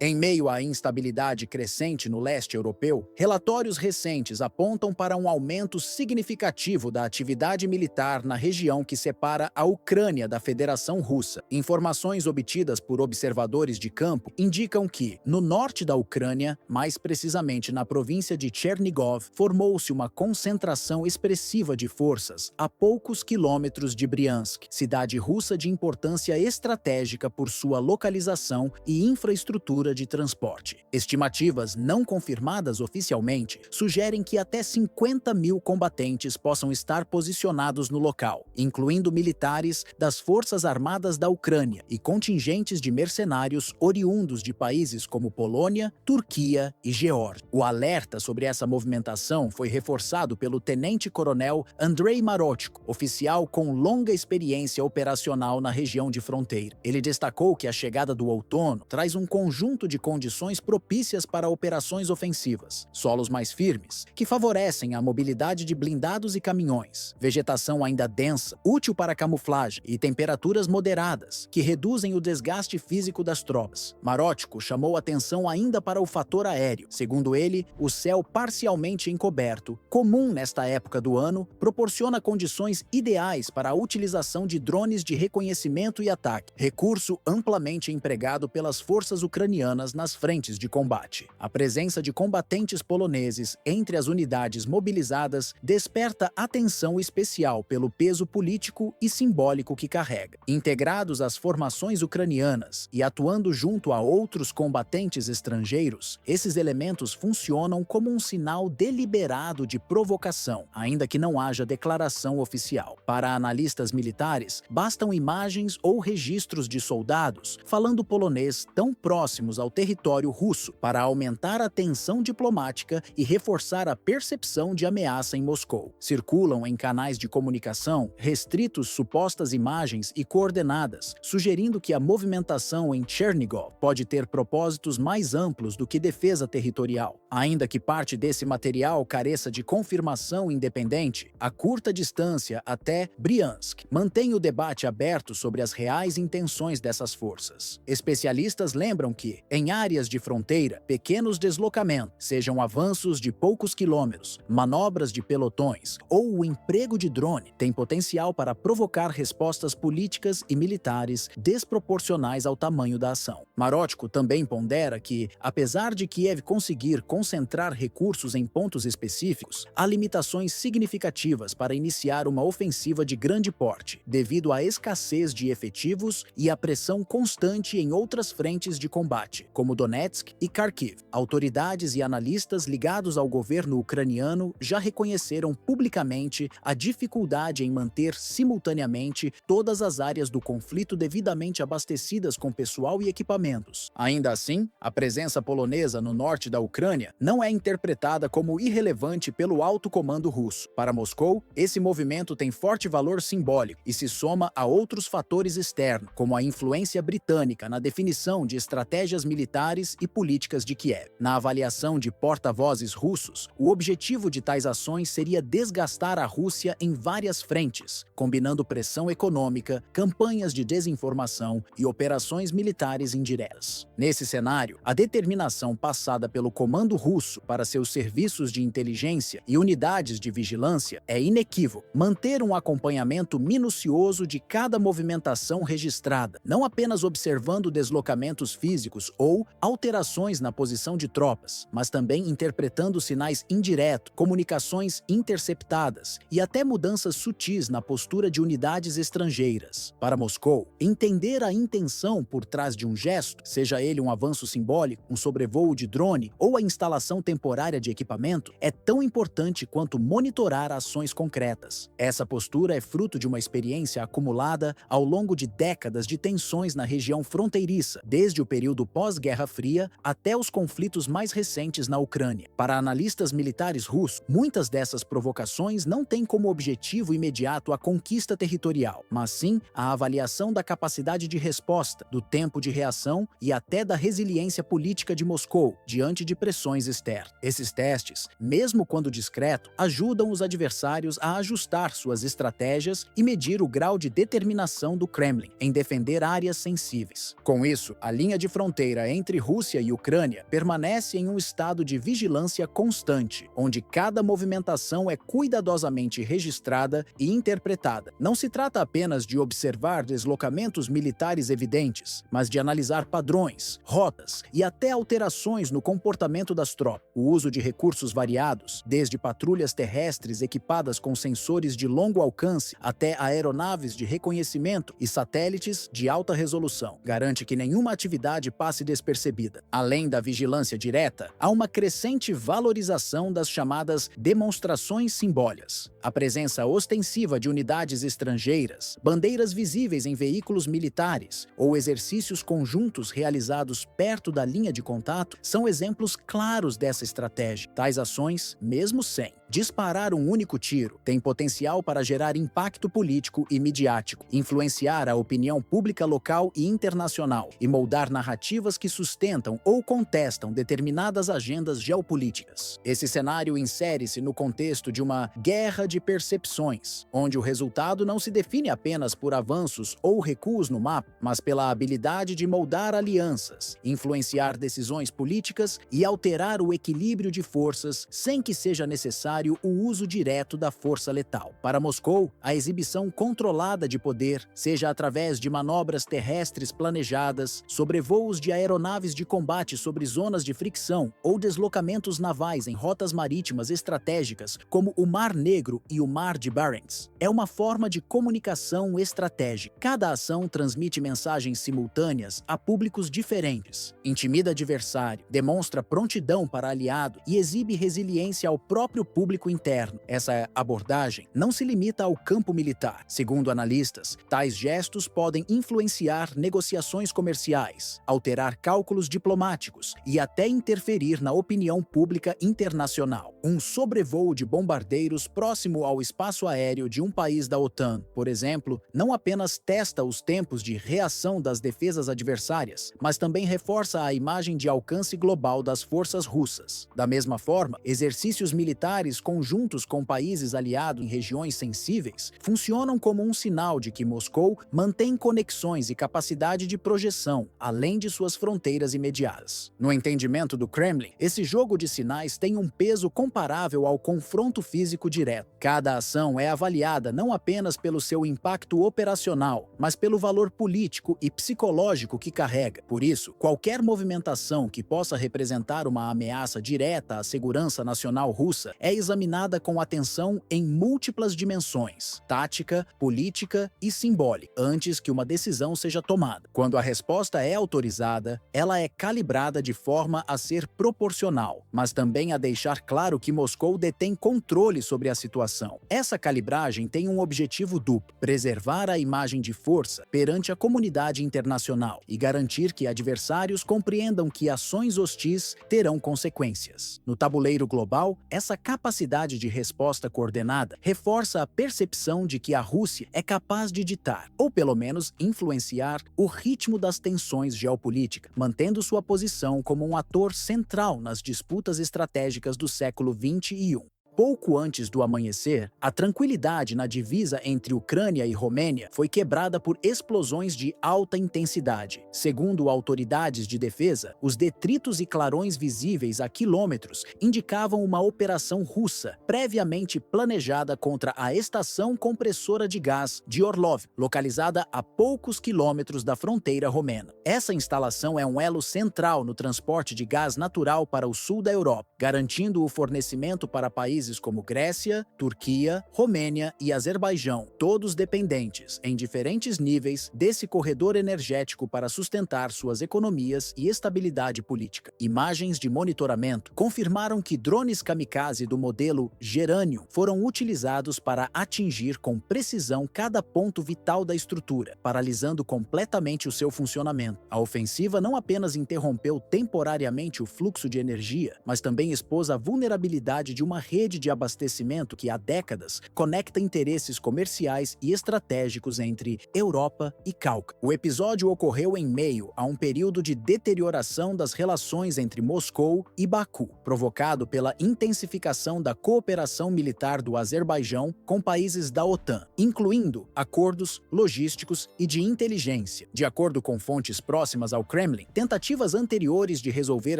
Em meio à instabilidade crescente no leste europeu, relatórios recentes apontam para um aumento significativo da atividade militar na região que separa a Ucrânia da Federação Russa. Informações obtidas por observadores de campo indicam que, no norte da Ucrânia, mais precisamente na província de Chernigov, formou-se uma concentração expressiva de forças a poucos quilômetros de Briansk, cidade russa de importância estratégica por sua localização e infraestrutura de transporte. Estimativas não confirmadas oficialmente sugerem que até 50 mil combatentes possam estar posicionados no local, incluindo militares das Forças Armadas da Ucrânia e contingentes de mercenários oriundos de países como Polônia, Turquia e Geórgia. O alerta sobre essa movimentação foi reforçado pelo tenente-coronel Andrei Marotchko, oficial com longa experiência operacional na região de fronteira. Ele destacou que a chegada do outono traz um conjunto de condições propícias para operações ofensivas, solos mais firmes, que favorecem a mobilidade de blindados e caminhões, vegetação ainda densa, útil para camuflagem e temperaturas moderadas, que reduzem o desgaste físico das tropas. Marotchko chamou atenção ainda para o fator aéreo. Segundo ele, o céu parcialmente encoberto, comum nesta época do ano, proporciona condições ideais para a utilização de drones de reconhecimento e ataque, recurso amplamente empregado pelas forças ucranianas nas frentes de combate. A presença de combatentes poloneses entre as unidades mobilizadas desperta atenção especial pelo peso político e simbólico que carrega. Integrados às formações ucranianas e atuando junto a outros combatentes estrangeiros, esses elementos funcionam como um sinal deliberado de provocação, ainda que não haja declaração oficial. Para analistas militares, bastam imagens ou registros de soldados falando polonês tão próximos ao território russo para aumentar a tensão diplomática e reforçar a percepção de ameaça em Moscou. Circulam em canais de comunicação restritos supostas imagens e coordenadas, sugerindo que a movimentação em Chernigov pode ter propósitos mais amplos do que defesa territorial. Ainda que parte desse material careça de confirmação independente, a curta distância até Briansk mantém o debate aberto sobre as reais intenções dessas forças. Especialistas lembram que, em áreas de fronteira, pequenos deslocamentos, sejam avanços de poucos quilômetros, manobras de pelotões ou o emprego de drone, têm potencial para provocar respostas políticas e militares desproporcionais ao tamanho da ação. Marotchko também pondera que, apesar de Kiev conseguir concentrar recursos em pontos específicos, há limitações significativas para iniciar uma ofensiva de grande porte, devido à escassez de efetivos e à pressão constante em outras frentes de combate, como Donetsk e Kharkiv. Autoridades e analistas ligados ao governo ucraniano já reconheceram publicamente a dificuldade em manter simultaneamente todas as áreas do conflito devidamente abastecidas com pessoal e equipamentos. Ainda assim, a presença polonesa no norte da Ucrânia não é interpretada como irrelevante pelo alto comando russo. Para Moscou, esse movimento tem forte valor simbólico e se soma a outros fatores externos, como a influência britânica na definição de estratégias militares e políticas de Kiev. Na avaliação de porta-vozes russos, o objetivo de tais ações seria desgastar a Rússia em várias frentes, combinando pressão econômica, campanhas de desinformação e operações militares indiretas. Nesse cenário, a determinação passada pelo comando russo para seus serviços de inteligência e unidades de vigilância é inequívoca: manter um acompanhamento minucioso de cada movimentação registrada, não apenas observando deslocamentos físicos ou alterações na posição de tropas, mas também interpretando sinais indiretos, comunicações interceptadas e até mudanças sutis na postura de unidades estrangeiras. Para Moscou, entender a intenção por trás de um gesto, seja ele um avanço simbólico, um sobrevoo de drone ou a instalação temporária de equipamento, é tão importante quanto monitorar ações concretas. Essa postura é fruto de uma experiência acumulada ao longo de décadas de tensões na região fronteiriça, desde o período pós-Guerra Fria até os conflitos mais recentes na Ucrânia. Para analistas militares russos, muitas dessas provocações não têm como objetivo imediato a conquista territorial, mas sim a avaliação da capacidade de resposta, do tempo de reação e até da resiliência política de Moscou diante de pressões externas. Esses testes, mesmo quando discretos, ajudam os adversários a ajustar suas estratégias e medir o grau de determinação do Kremlin em defender áreas sensíveis. Com isso, a linha de fronteira fronteira entre Rússia e Ucrânia permanece em um estado de vigilância constante, onde cada movimentação é cuidadosamente registrada e interpretada. Não se trata apenas de observar deslocamentos militares evidentes, mas de analisar padrões, rotas e até alterações no comportamento das tropas. O uso de recursos variados, desde patrulhas terrestres equipadas com sensores de longo alcance até aeronaves de reconhecimento e satélites de alta resolução, garante que nenhuma atividade passe despercebida. Além da vigilância direta, há uma crescente valorização das chamadas demonstrações simbólicas. A presença ostensiva de unidades estrangeiras, bandeiras visíveis em veículos militares ou exercícios conjuntos realizados perto da linha de contato são exemplos claros dessa estratégia. Tais ações, mesmo sem disparar um único tiro, têm potencial para gerar impacto político e midiático, influenciar a opinião pública local e internacional e moldar narrativas que sustentam ou contestam determinadas agendas geopolíticas. Esse cenário insere-se no contexto de uma guerra de percepções, onde o resultado não se define apenas por avanços ou recuos no mapa, mas pela habilidade de moldar alianças, influenciar decisões políticas e alterar o equilíbrio de forças sem que seja necessário o uso direto da força letal. Para Moscou, a exibição controlada de poder, seja através de manobras terrestres planejadas, sobrevoos de aeronaves de combate sobre zonas de fricção ou deslocamentos navais em rotas marítimas estratégicas como o Mar Negro e o Mar de Barents, é uma forma de comunicação estratégica. Cada ação transmite mensagens simultâneas a públicos diferentes, intimida adversário, demonstra prontidão para aliado e exibe resiliência ao próprio público interno. Essa abordagem não se limita ao campo militar. Segundo analistas, tais gestos podem influenciar negociações comerciais, alterar cálculos diplomáticos e até interferir na opinião pública internacional. Um sobrevoo de bombardeiros próximo ao espaço aéreo de um país da OTAN, por exemplo, não apenas testa os tempos de reação das defesas adversárias, mas também reforça a imagem de alcance global das forças russas. Da mesma forma, exercícios militares conjuntos com países aliados em regiões sensíveis funcionam como um sinal de que Moscou mantém conexões e capacidade de projeção, além de suas fronteiras imediatas. No entendimento do Kremlin, esse jogo de sinais tem um peso comparável ao confronto físico direto. Cada ação é avaliada não apenas pelo seu impacto operacional, mas pelo valor político e psicológico que carrega. Por isso, qualquer movimentação que possa representar uma ameaça direta à segurança nacional russa é examinada com atenção em múltiplas dimensões, tática, política e simbólica, antes que uma decisão seja tomada. Quando a resposta é autorizada, ela é calibrada de forma a ser proporcional, mas também a deixar claro que Moscou detém controle sobre a situação. Essa calibragem tem um objetivo duplo: preservar a imagem de força perante a comunidade internacional e garantir que adversários compreendam que ações hostis terão consequências. No tabuleiro global, essa capacidade de resposta coordenada reforça a percepção de que a Rússia é capaz de ditar, ou pelo menos influenciar, o ritmo das tensões geopolíticas, mantendo sua posição como um ator central nas disputas estratégicas do século XXI. Pouco antes do amanhecer, a tranquilidade na divisa entre Ucrânia e Romênia foi quebrada por explosões de alta intensidade. Segundo autoridades de defesa, os detritos e clarões visíveis a quilômetros indicavam uma operação russa previamente planejada contra a estação compressora de gás de Orlov, localizada a poucos quilômetros da fronteira romena. Essa instalação é um elo central no transporte de gás natural para o sul da Europa, garantindo o fornecimento para países como Grécia, Turquia, Romênia e Azerbaijão, todos dependentes, em diferentes níveis, desse corredor energético para sustentar suas economias e estabilidade política. Imagens de monitoramento confirmaram que drones kamikaze do modelo Geranium foram utilizados para atingir com precisão cada ponto vital da estrutura, paralisando completamente o seu funcionamento. A ofensiva não apenas interrompeu temporariamente o fluxo de energia, mas também expôs a vulnerabilidade de uma rede rede de abastecimento que há décadas conecta interesses comerciais e estratégicos entre Europa e Cáucaso. O episódio ocorreu em meio a um período de deterioração das relações entre Moscou e Baku, provocado pela intensificação da cooperação militar do Azerbaijão com países da OTAN, incluindo acordos logísticos e de inteligência. De acordo com fontes próximas ao Kremlin, tentativas anteriores de resolver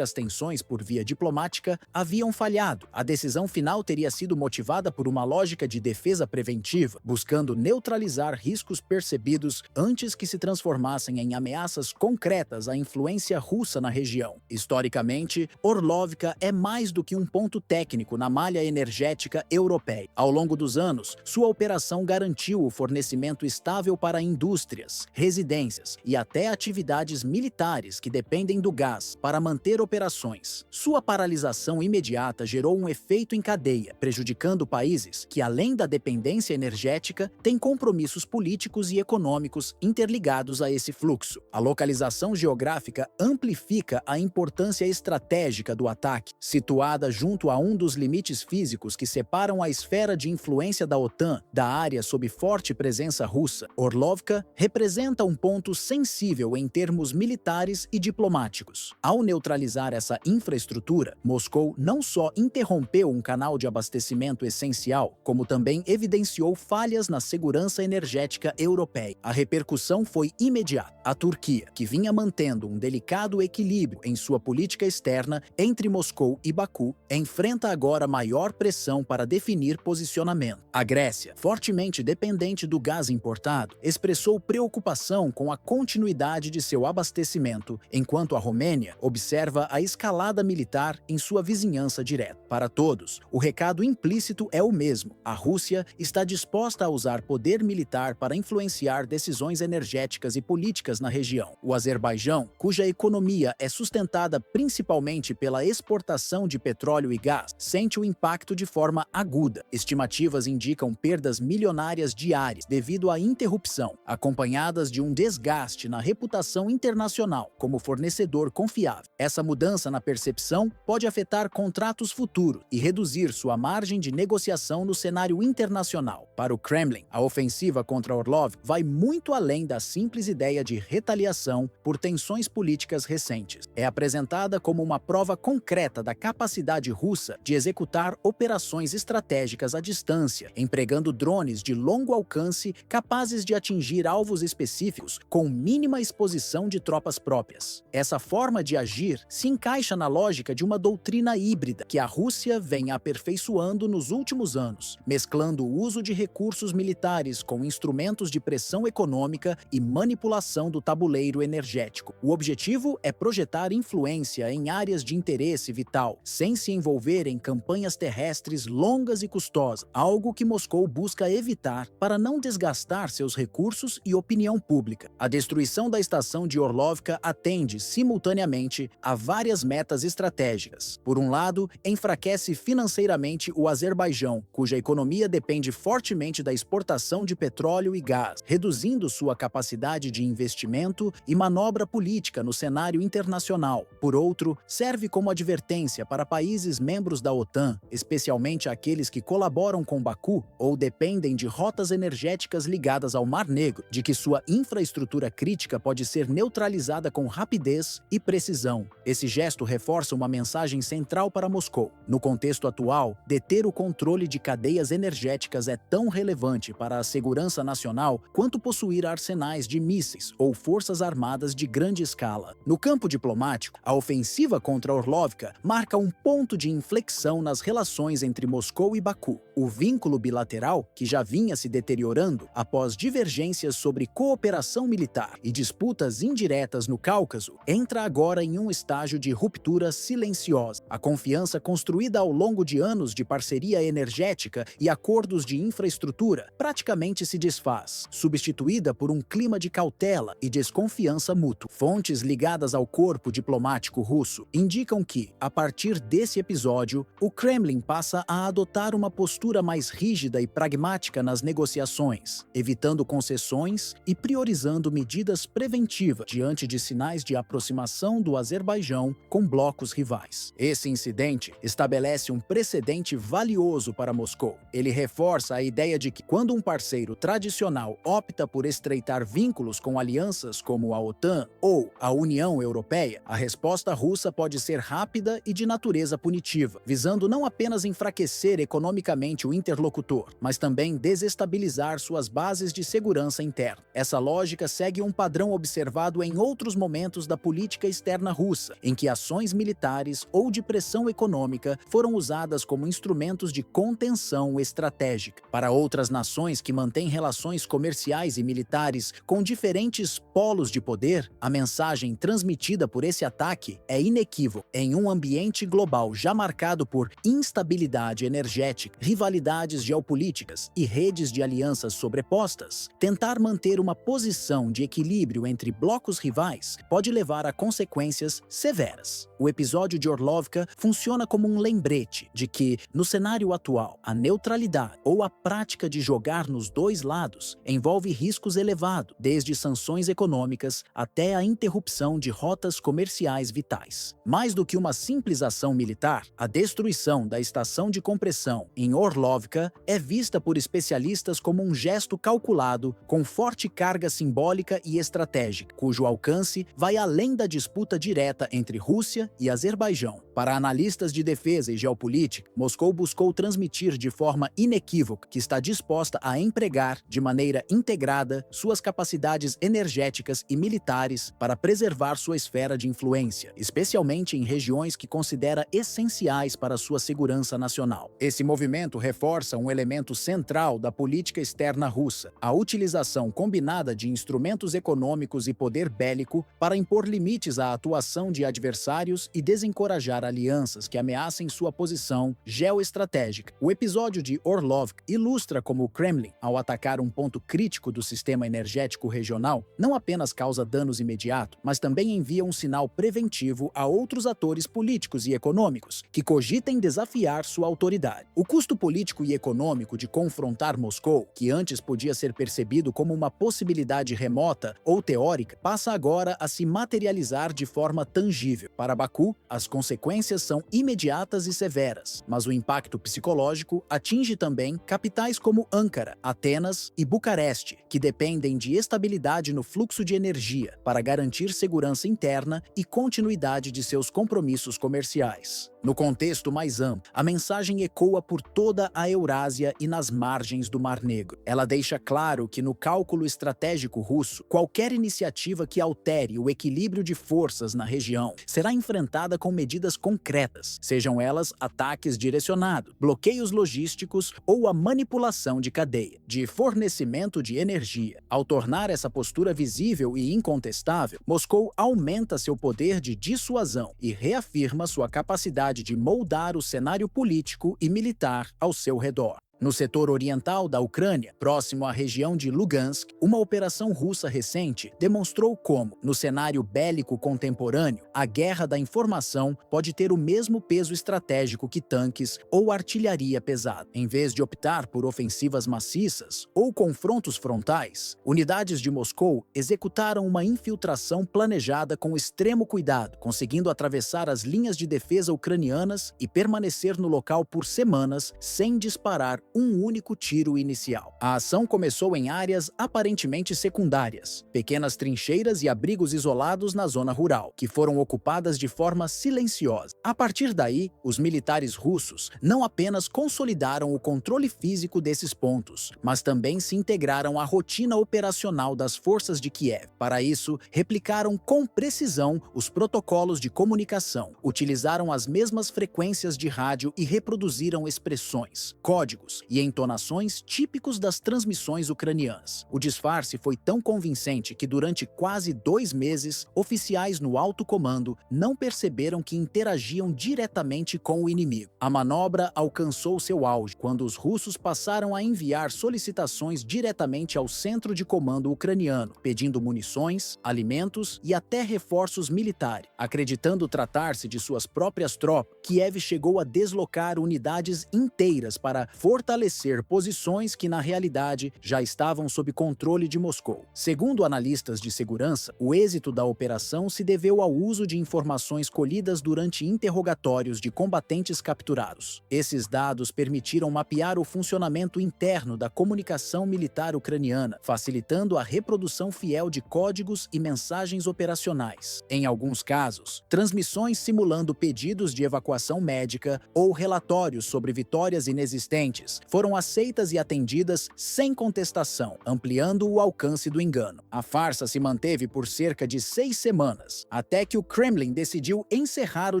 as tensões por via diplomática haviam falhado. A decisão final teria sido motivada por uma lógica de defesa preventiva, buscando neutralizar riscos percebidos antes que se transformassem em ameaças concretas à influência russa na região. Historicamente, Orlovka é mais do que um ponto técnico na malha energética europeia. Ao longo dos anos, sua operação garantiu o fornecimento estável para indústrias, residências e até atividades militares que dependem do gás para manter operações. Sua paralisação imediata gerou um efeito em cadeia, prejudicando países que, além da dependência energética, têm compromissos políticos e econômicos interligados a esse fluxo. A localização geográfica amplifica a importância estratégica do ataque. Situada junto a um dos limites físicos que separam a esfera de influência da OTAN da área sob forte presença russa, Orlovka representa um ponto sensível em termos militares e diplomáticos. Ao neutralizar essa infraestrutura, Moscou não só interrompeu um canal de abastecimento essencial, como também evidenciou falhas na segurança energética europeia. A repercussão foi imediata. A Turquia, que vinha mantendo um delicado equilíbrio em sua política externa entre Moscou e Baku, enfrenta agora maior pressão para definir posicionamento. A Grécia, fortemente dependente do gás importado, expressou preocupação com a continuidade de seu abastecimento, enquanto a Romênia observa a escalada militar em sua vizinhança direta. Para todos, o recado implícito é o mesmo: a Rússia está disposta a usar poder militar para influenciar decisões energéticas e políticas na região. O Azerbaijão, cuja economia é sustentada principalmente pela exportação de petróleo e gás, sente o impacto de forma aguda. Estimativas indicam perdas milionárias diárias devido à interrupção, acompanhadas de um desgaste na reputação internacional como fornecedor confiável. Essa mudança na percepção pode afetar contratos futuros e reduzir sua margem de negociação no cenário internacional. Para o Kremlin, a ofensiva contra Orlov vai muito além da simples ideia de retaliação por tensões políticas recentes. É apresentada como uma prova concreta da capacidade russa de executar operações estratégicas à distância, empregando drones de longo alcance capazes de atingir alvos específicos com mínima exposição de tropas próprias. Essa forma de agir se encaixa na lógica de uma doutrina híbrida que a Rússia vem aperfeiçoando nos últimos anos, mesclando o uso de recursos militares com instrumentos de pressão econômica e manipulação do tabuleiro energético. O objetivo é projetar influência em áreas de interesse vital, sem se envolver em campanhas terrestres longas e custosas, algo que Moscou busca evitar para não desgastar seus recursos e opinião pública. A destruição da estação de Orlovka atende, simultaneamente, a várias metas estratégicas. Por um lado, enfraquece financeiramente o Azerbaijão, cuja economia depende fortemente da exportação de petróleo e gás, reduzindo sua capacidade de investimento e manobra política no cenário internacional. Por outro, serve como advertência para países membros da OTAN, especialmente aqueles que colaboram com Baku ou dependem de rotas energéticas ligadas ao Mar Negro, de que sua infraestrutura crítica pode ser neutralizada com rapidez e precisão. Esse gesto reforça uma mensagem central para Moscou. No contexto atual, deter o controle de cadeias energéticas é tão relevante para a segurança nacional quanto possuir arsenais de mísseis ou forças armadas de grande escala. No campo diplomático, a ofensiva contra Orlovka marca um ponto de inflexão nas relações entre Moscou e Baku. O vínculo bilateral, que já vinha se deteriorando após divergências sobre cooperação militar e disputas indiretas no Cáucaso, entra agora em um estágio de ruptura silenciosa. A confiança construída ao longo de anos de parceria energética e acordos de infraestrutura praticamente se desfaz, substituída por um clima de cautela e desconfiança mútua. Fontes ligadas ao corpo diplomático russo indicam que, a partir desse episódio, o Kremlin passa a adotar uma postura mais rígida e pragmática nas negociações, evitando concessões e priorizando medidas preventivas diante de sinais de aproximação do Azerbaijão com blocos rivais. Esse incidente estabelece um precedente precedente valioso para Moscou. Ele reforça a ideia de que, quando um parceiro tradicional opta por estreitar vínculos com alianças como a OTAN ou a União Europeia, a resposta russa pode ser rápida e de natureza punitiva, visando não apenas enfraquecer economicamente o interlocutor, mas também desestabilizar suas bases de segurança interna. Essa lógica segue um padrão observado em outros momentos da política externa russa, em que ações militares ou de pressão econômica foram usadas como instrumentos de contenção estratégica. Para outras nações que mantêm relações comerciais e militares com diferentes polos de poder, a mensagem transmitida por esse ataque é inequívoca. Em um ambiente global já marcado por instabilidade energética, rivalidades geopolíticas e redes de alianças sobrepostas, tentar manter uma posição de equilíbrio entre blocos rivais pode levar a consequências severas. O episódio de Orlovka funciona como um lembrete de que, no cenário atual, a neutralidade ou a prática de jogar nos dois lados envolve riscos elevados, desde sanções econômicas até a interrupção de rotas comerciais vitais. Mais do que uma simples ação militar, a destruição da estação de compressão em Orlovka é vista por especialistas como um gesto calculado com forte carga simbólica e estratégica, cujo alcance vai além da disputa direta entre Rússia e Azerbaijão. Para analistas de defesa e geopolítica, Moscou buscou transmitir de forma inequívoca que está disposta a empregar, de maneira integrada, suas capacidades energéticas e militares para preservar sua esfera de influência, especialmente em regiões que considera essenciais para sua segurança nacional. Esse movimento reforça um elemento central da política externa russa: a utilização combinada de instrumentos econômicos e poder bélico para impor limites à atuação de adversários e desencorajar alianças que ameacem sua posição geoestratégica. O episódio de Orlovka ilustra como o Kremlin, ao atacar um ponto crítico do sistema energético regional, não apenas causa danos imediatos, mas também envia um sinal preventivo a outros atores políticos e econômicos que cogitem desafiar sua autoridade. O custo político e econômico de confrontar Moscou, que antes podia ser percebido como uma possibilidade remota ou teórica, passa agora a se materializar de forma tangível. Para Baku, as consequências são imediatas e severas, mas o impacto psicológico atinge também capitais como Ankara, Atenas e Bucareste, que dependem de estabilidade no fluxo de energia para garantir segurança interna e continuidade de seus compromissos comerciais. No contexto mais amplo, a mensagem ecoa por toda a Eurásia e nas margens do Mar Negro. Ela deixa claro que, no cálculo estratégico russo, qualquer iniciativa que altere o equilíbrio de forças na região será enfrentada com medidas concretas, sejam elas ataques direcionados, bloqueios logísticos ou a manipulação de cadeia de fornecimento de energia. Ao tornar essa postura visível e incontestável, Moscou aumenta seu poder de dissuasão e reafirma sua capacidade de moldar o cenário político e militar ao seu redor. No setor oriental da Ucrânia, próximo à região de Lugansk, uma operação russa recente demonstrou como, no cenário bélico contemporâneo, a guerra da informação pode ter o mesmo peso estratégico que tanques ou artilharia pesada. Em vez de optar por ofensivas maciças ou confrontos frontais, unidades de Moscou executaram uma infiltração planejada com extremo cuidado, conseguindo atravessar as linhas de defesa ucranianas e permanecer no local por semanas sem disparar um único tiro inicial. A ação começou em áreas aparentemente secundárias, pequenas trincheiras e abrigos isolados na zona rural, que foram ocupadas de forma silenciosa. A partir daí, os militares russos não apenas consolidaram o controle físico desses pontos, mas também se integraram à rotina operacional das forças de Kiev. Para isso, replicaram com precisão os protocolos de comunicação, utilizaram as mesmas frequências de rádio e reproduziram expressões, códigos e entonações típicos das transmissões ucranianas. O disfarce foi tão convincente que, durante quase 2 meses, oficiais no alto comando não perceberam que interagiam diretamente com o inimigo. A manobra alcançou seu auge quando os russos passaram a enviar solicitações diretamente ao centro de comando ucraniano, pedindo munições, alimentos e até reforços militares. Acreditando tratar-se de suas próprias tropas, Kiev chegou a deslocar unidades inteiras para fortalecer fortalecer posições que, na realidade, já estavam sob controle de Moscou. Segundo analistas de segurança, o êxito da operação se deveu ao uso de informações colhidas durante interrogatórios de combatentes capturados. Esses dados permitiram mapear o funcionamento interno da comunicação militar ucraniana, facilitando a reprodução fiel de códigos e mensagens operacionais. Em alguns casos, transmissões simulando pedidos de evacuação médica ou relatórios sobre vitórias inexistentes foram aceitas e atendidas sem contestação, ampliando o alcance do engano. A farsa se manteve por cerca de 6 semanas, até que o Kremlin decidiu encerrar o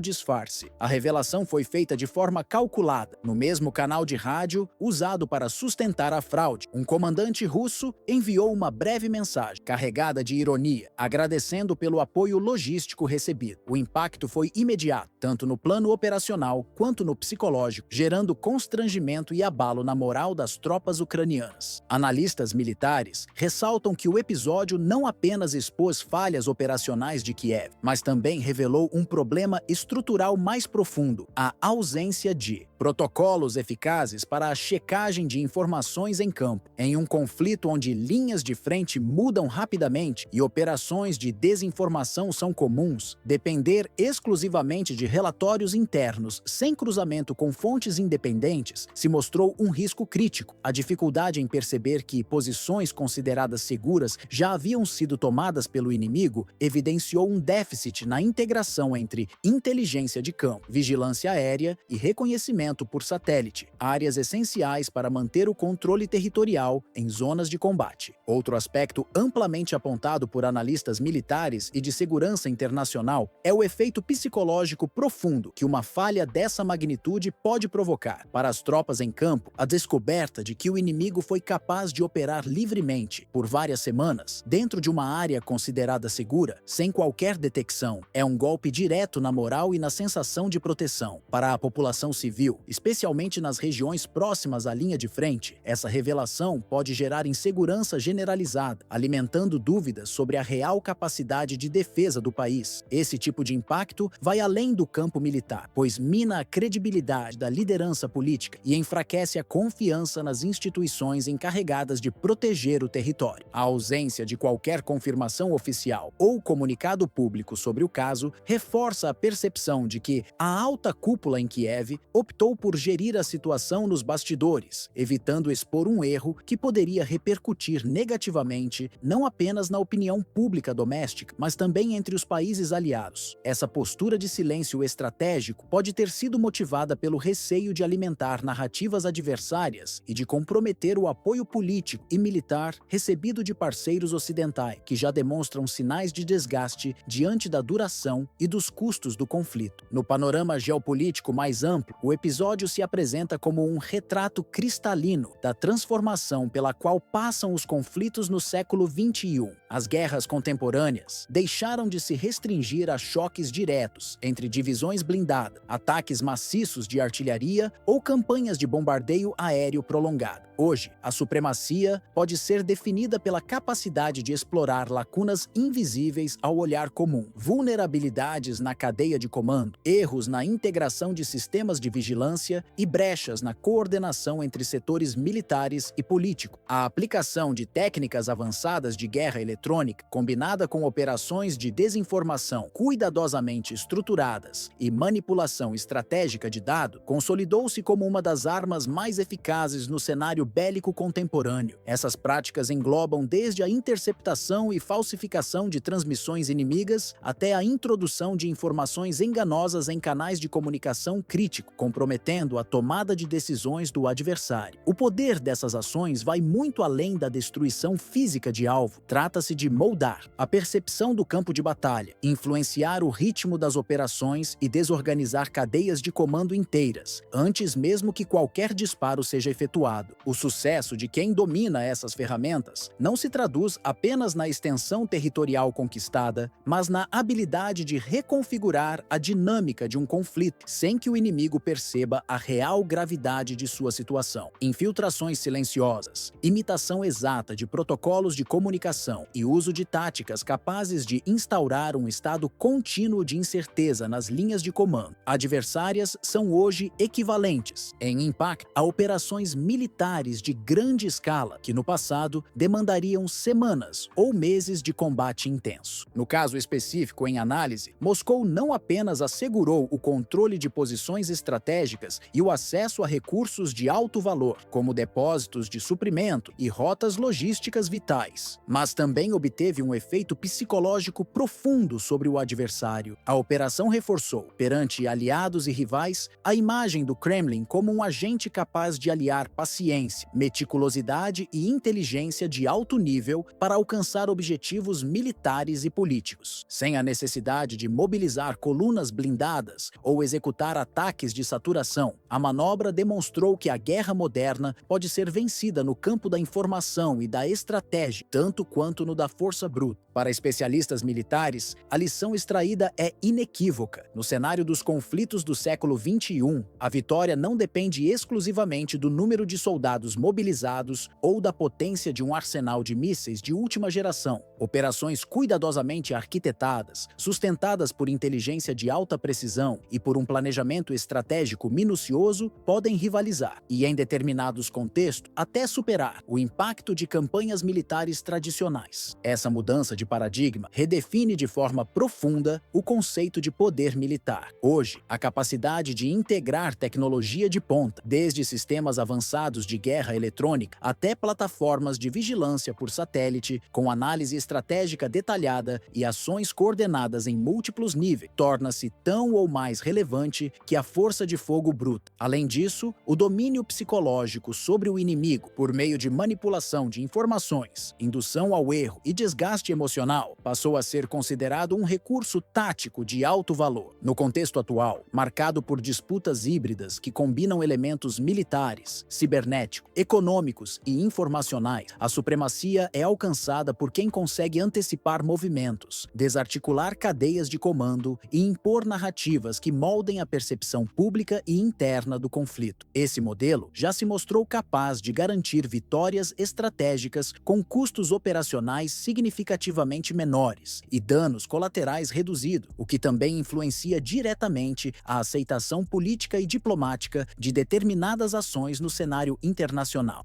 disfarce. A revelação foi feita de forma calculada. No mesmo canal de rádio usado para sustentar a fraude, um comandante russo enviou uma breve mensagem, carregada de ironia, agradecendo pelo apoio logístico recebido. O impacto foi imediato, tanto no plano operacional quanto no psicológico, gerando constrangimento e abalo na moral das tropas ucranianas. Analistas militares ressaltam que o episódio não apenas expôs falhas operacionais de Kiev, mas também revelou um problema estrutural mais profundo: a ausência de protocolos eficazes para a checagem de informações em campo. Em um conflito onde linhas de frente mudam rapidamente e operações de desinformação são comuns, depender exclusivamente de relatórios internos sem cruzamento com fontes independentes se mostrou um risco crítico. A dificuldade em perceber que posições consideradas seguras já haviam sido tomadas pelo inimigo evidenciou um déficit na integração entre inteligência de campo, vigilância aérea e reconhecimento por satélite, áreas essenciais para manter o controle territorial em zonas de combate. Outro aspecto amplamente apontado por analistas militares e de segurança internacional é o efeito psicológico profundo que uma falha dessa magnitude pode provocar. Para as tropas em campo, a descoberta de que o inimigo foi capaz de operar livremente por várias semanas dentro de uma área considerada segura, sem qualquer detecção, é um golpe direto na moral e na sensação de proteção. Para a população civil, especialmente nas regiões próximas à linha de frente, essa revelação pode gerar insegurança generalizada, alimentando dúvidas sobre a real capacidade de defesa do país. Esse tipo de impacto vai além do campo militar, pois mina a credibilidade da liderança política e enfraquece a confiança nas instituições encarregadas de proteger o território. A ausência de qualquer confirmação oficial ou comunicado público sobre o caso reforça a percepção de que a alta cúpula em Kiev optou por gerir a situação nos bastidores, evitando expor um erro que poderia repercutir negativamente não apenas na opinião pública doméstica, mas também entre os países aliados. Essa postura de silêncio estratégico pode ter sido motivada pelo receio de alimentar narrativas adversárias e de comprometer o apoio político e militar recebido de parceiros ocidentais, que já demonstram sinais de desgaste diante da duração e dos custos do conflito. No panorama geopolítico mais amplo, o episódio se apresenta como um retrato cristalino da transformação pela qual passam os conflitos no século XXI. As guerras contemporâneas deixaram de se restringir a choques diretos entre divisões blindadas, ataques maciços de artilharia ou campanhas de bombardeio aéreo prolongado. Hoje, a supremacia pode ser definida pela capacidade de explorar lacunas invisíveis ao olhar comum, vulnerabilidades na cadeia de comando, erros na integração de sistemas de vigilância e brechas na coordenação entre setores militares e políticos. A aplicação de técnicas avançadas de guerra eletrônica, combinada com operações de desinformação cuidadosamente estruturadas e manipulação estratégica de dados, consolidou-se como uma das armas mais eficazes no cenário bélico contemporâneo. Essas práticas englobam desde a interceptação e falsificação de transmissões inimigas até a introdução de informações enganosas em canais de comunicação crítico, comprometendo a tomada de decisões do adversário. O poder dessas ações vai muito além da destruição física de alvo. Trata-se de moldar a percepção do campo de batalha, influenciar o ritmo das operações e desorganizar cadeias de comando inteiras, antes mesmo que qualquer disparo seja efetuado. O sucesso de quem domina essas ferramentas não se traduz apenas na extensão territorial conquistada, mas na habilidade de reconfigurar a dinâmica de um conflito sem que o inimigo perceba a real gravidade de sua situação. Infiltrações silenciosas, imitação exata de protocolos de comunicação e uso de táticas capazes de instaurar um estado contínuo de incerteza nas linhas de comando adversárias são hoje equivalentes, em impacto, a operações militares de grande escala que no passado demandariam semanas ou meses de combate intenso. No caso específico em análise, Moscou não apenas assegurou o controle de posições estratégicas e o acesso a recursos de alto valor, como depósitos de suprimento e rotas logísticas vitais, mas também obteve um efeito psicológico profundo sobre o adversário. A operação reforçou, perante aliados e rivais, a imagem do Kremlin como um agente capaz de aliar paciência, meticulosidade e inteligência de alto nível para alcançar objetivos militares e políticos, sem a necessidade de mobilizar colunas blindadas ou executar ataques de saturação. A manobra demonstrou que a guerra moderna pode ser vencida no campo da informação e da estratégia, tanto quanto no da força bruta. Para especialistas militares, a lição extraída é inequívoca. No cenário dos conflitos do século XXI, a vitória não depende exclusivamente do número de soldados mobilizados ou da potência de um arsenal de mísseis de última geração. Operações cuidadosamente arquitetadas, sustentadas por inteligência de alta precisão e por um planejamento estratégico minucioso, podem rivalizar e, em determinados contextos, até superar o impacto de campanhas militares tradicionais. Essa mudança de paradigma redefine de forma profunda o conceito de poder militar. Hoje, a capacidade de integrar tecnologia de ponta, desde sistemas avançados de guerra eletrônica até plataformas de vigilância por satélite, com análise estratégica detalhada e ações coordenadas em múltiplos níveis, torna-se tão ou mais relevante que a força de fogo bruta. Além disso, o domínio psicológico sobre o inimigo, por meio de manipulação de informações, indução ao erro e desgaste emocional, passou a ser considerado um recurso tático de alto valor. No contexto atual, marcado por disputas híbridas que combinam elementos militares, cibernéticos, econômicos e informacionais, a supremacia é alcançada por quem consegue antecipar movimentos, desarticular cadeias de comando e impor narrativas que moldem a percepção pública e interna do conflito. Esse modelo já se mostrou capaz de garantir vitórias estratégicas com custos operacionais significativamente menores e danos colaterais reduzidos, o que também influencia diretamente a aceitação política e diplomática de determinadas ações no cenário internacional.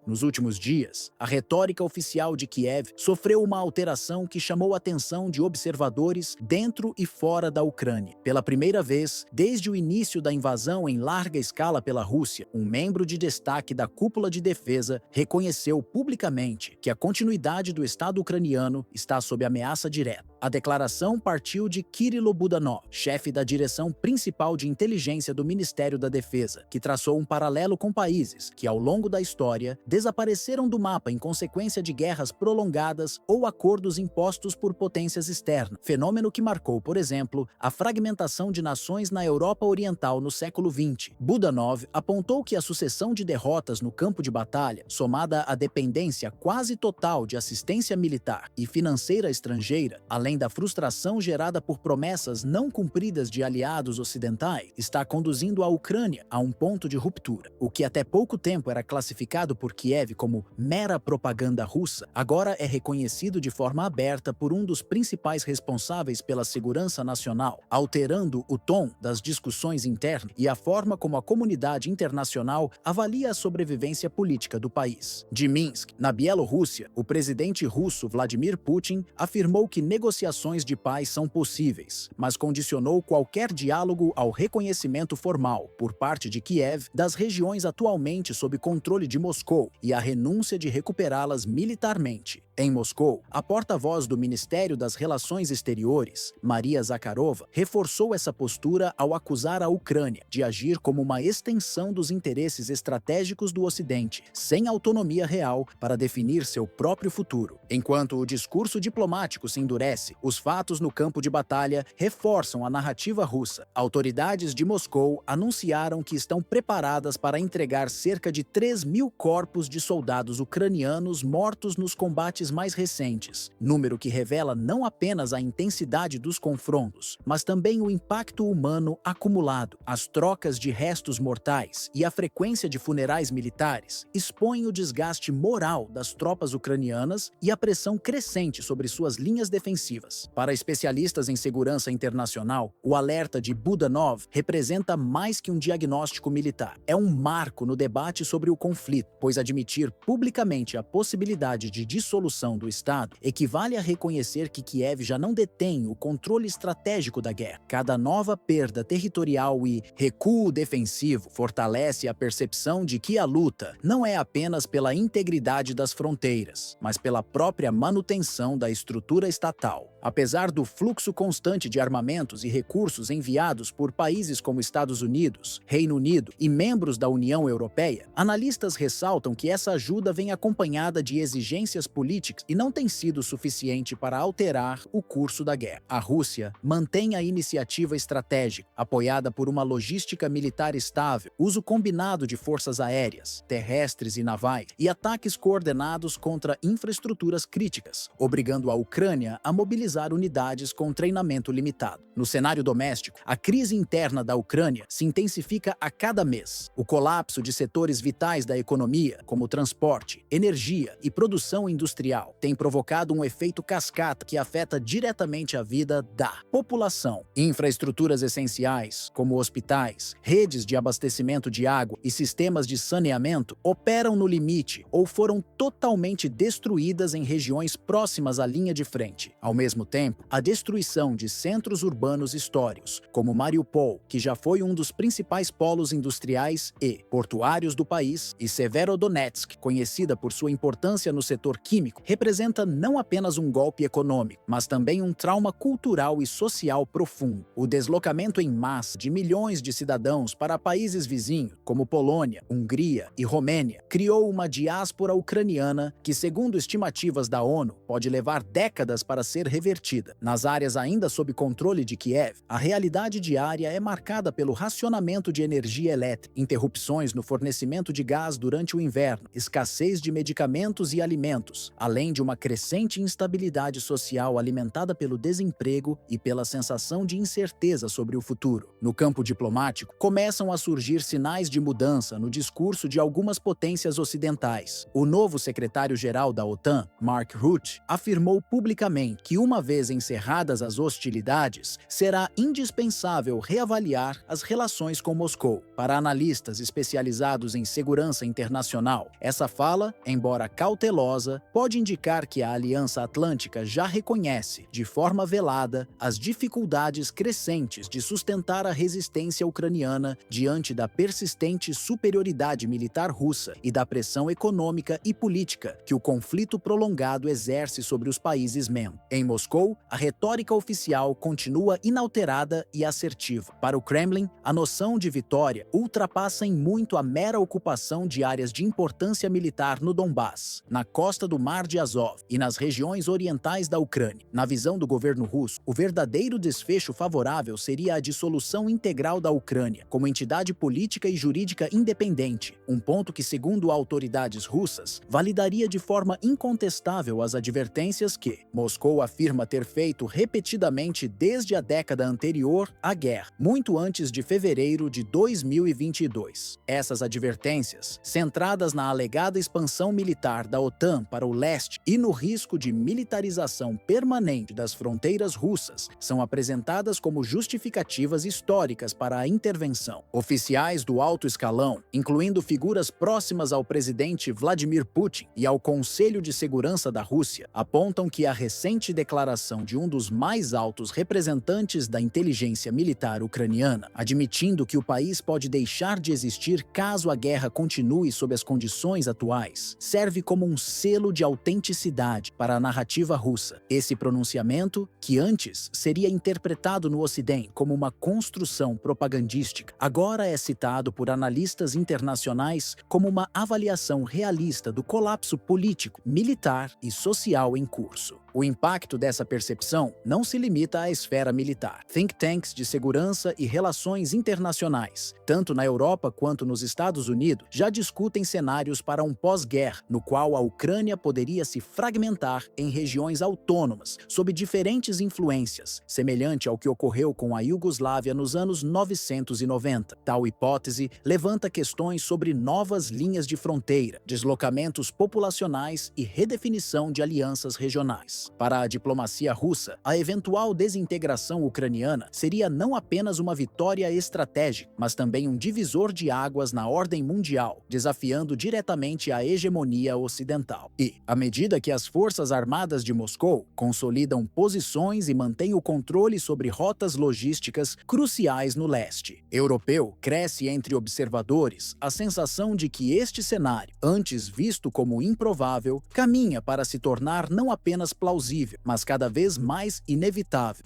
Nos últimos dias, a retórica oficial de Kiev sofreu uma alteração que chamou a atenção de observadores dentro e fora da Ucrânia. Pela primeira vez, desde o início da invasão em larga escala pela Rússia, um membro de destaque da cúpula de defesa reconheceu publicamente que a continuidade do Estado ucraniano está sob ameaça direta. A declaração partiu de Kirilo Budanov, chefe da direção principal de inteligência do Ministério da Defesa, que traçou um paralelo com países que, ao longo da história, desapareceram do mapa em consequência de guerras prolongadas ou acordos impostos por potências externas, fenômeno que marcou, por exemplo, a fragmentação de nações na Europa Oriental no século XX. Budanov apontou que a sucessão de derrotas no campo de batalha, somada à dependência quase total de assistência militar e financeira estrangeira, além da frustração gerada por promessas não cumpridas de aliados ocidentais, está conduzindo a Ucrânia a um ponto de ruptura. O que até pouco tempo era classificado por Kiev como mera propaganda russa, agora é reconhecido de forma aberta por um dos principais responsáveis pela segurança nacional, alterando o tom das discussões internas e a forma como a comunidade internacional avalia a sobrevivência política do país. De Minsk, na Bielorrússia, o presidente russo Vladimir Putin afirmou que negociações de paz são possíveis, mas condicionou qualquer diálogo ao reconhecimento formal, por parte de Kiev, das regiões atualmente sob controle de Moscou e a renúncia de recuperá-las militarmente. Em Moscou, a porta-voz do Ministério das Relações Exteriores, Maria Zakharova, reforçou essa postura ao acusar a Ucrânia de agir como uma extensão dos interesses estratégicos do Ocidente, sem autonomia real para definir seu próprio futuro. Enquanto o discurso diplomático se endurece, os fatos no campo de batalha reforçam a narrativa russa. Autoridades de Moscou anunciaram que estão preparadas para entregar cerca de 3.000 corpos de soldados ucranianos mortos nos combates mais recentes, número que revela não apenas a intensidade dos confrontos, mas também o impacto humano acumulado. As trocas de restos mortais e a frequência de funerais militares expõem o desgaste moral das tropas ucranianas e a pressão crescente sobre suas linhas defensivas. Para especialistas em segurança internacional, o alerta de Budanov representa mais que um diagnóstico militar. É um marco no debate sobre o conflito, pois admitir publicamente a possibilidade de dissolução do Estado equivale a reconhecer que Kiev já não detém o controle estratégico da guerra. Cada nova perda territorial e recuo defensivo fortalece a percepção de que a luta não é apenas pela integridade das fronteiras, mas pela própria manutenção da estrutura estatal. Apesar do fluxo constante de armamentos e recursos enviados por países como Estados Unidos, Reino Unido e membros da União Europeia, analistas ressaltam que essa ajuda vem acompanhada de exigências políticas e não tem sido suficiente para alterar o curso da guerra. A Rússia mantém a iniciativa estratégica, apoiada por uma logística militar estável, uso combinado de forças aéreas, terrestres e navais, e ataques coordenados contra infraestruturas críticas, obrigando a Ucrânia a mobilizar unidades com treinamento limitado. No cenário doméstico, a crise interna da Ucrânia se intensifica a cada mês. O colapso de setores vitais da economia, como transporte, energia e produção industrial, tem provocado um efeito cascata que afeta diretamente a vida da população. Infraestruturas essenciais, como hospitais, redes de abastecimento de água e sistemas de saneamento, operam no limite ou foram totalmente destruídas em regiões próximas à linha de frente. Ao mesmo tempo, a destruição de centros urbanos históricos, como Mariupol, que já foi um dos principais polos industriais e portuários do país, e Severodonetsk, conhecida por sua importância no setor químico, representa não apenas um golpe econômico, mas também um trauma cultural e social profundo. O deslocamento em massa de milhões de cidadãos para países vizinhos, como Polônia, Hungria e Romênia, criou uma diáspora ucraniana que, segundo estimativas da ONU, pode levar décadas para ser revertida. Nas áreas ainda sob controle de Kiev, a realidade diária é marcada pelo racionamento de energia elétrica, interrupções no fornecimento de gás durante o inverno, escassez de medicamentos e alimentos, além de uma crescente instabilidade social alimentada pelo desemprego e pela sensação de incerteza sobre o futuro. No campo diplomático, começam a surgir sinais de mudança no discurso de algumas potências ocidentais. O novo secretário-geral da OTAN, Mark Rutte, afirmou publicamente que uma vez encerradas as hostilidades, será indispensável reavaliar as relações com Moscou. Para analistas especializados em segurança internacional, essa fala, embora cautelosa, pode indicar que a Aliança Atlântica já reconhece, de forma velada, as dificuldades crescentes de sustentar a resistência ucraniana diante da persistente superioridade militar russa e da pressão econômica e política que o conflito prolongado exerce sobre os países membros. Em Moscou, a retórica oficial continua inalterada e assertiva. Para o Kremlin, a noção de vitória ultrapassa em muito a mera ocupação de áreas de importância militar no Donbass, na costa do Mar de Azov e nas regiões orientais da Ucrânia. Na visão do governo russo, o verdadeiro desfecho favorável seria a dissolução integral da Ucrânia, como entidade política e jurídica independente, um ponto que, segundo autoridades russas, validaria de forma incontestável as advertências que Moscou afirma ter feito repetidamente desde a década anterior à guerra, muito antes de fevereiro de 2022. Essas advertências, centradas na alegada expansão militar da OTAN para o leste e no risco de militarização permanente das fronteiras russas, são apresentadas como justificativas históricas para a intervenção. Oficiais do alto escalão, incluindo figuras próximas ao presidente Vladimir Putin e ao Conselho de Segurança da Rússia, apontam que a recente declaração declaração de um dos mais altos representantes da inteligência militar ucraniana, admitindo que o país pode deixar de existir caso a guerra continue sob as condições atuais, serve como um selo de autenticidade para a narrativa russa. Esse pronunciamento, que antes seria interpretado no Ocidente como uma construção propagandística, agora é citado por analistas internacionais como uma avaliação realista do colapso político, militar e social em curso. O impacto dessa percepção não se limita à esfera militar. Think tanks de segurança e relações internacionais, tanto na Europa quanto nos Estados Unidos, já discutem cenários para um pós-guerra, no qual a Ucrânia poderia se fragmentar em regiões autônomas, sob diferentes influências, semelhante ao que ocorreu com a Iugoslávia nos anos 990. Tal hipótese levanta questões sobre novas linhas de fronteira, deslocamentos populacionais e redefinição de alianças regionais. Para a diplomacia russa, a eventual desintegração ucraniana seria não apenas uma vitória estratégica, mas também um divisor de águas na ordem mundial, desafiando diretamente a hegemonia ocidental. E, à medida que as forças armadas de Moscou consolidam posições e mantêm o controle sobre rotas logísticas cruciais no leste europeu, cresce entre observadores a sensação de que este cenário, antes visto como improvável, caminha para se tornar não apenas plausível, mas cada vez mais inevitável.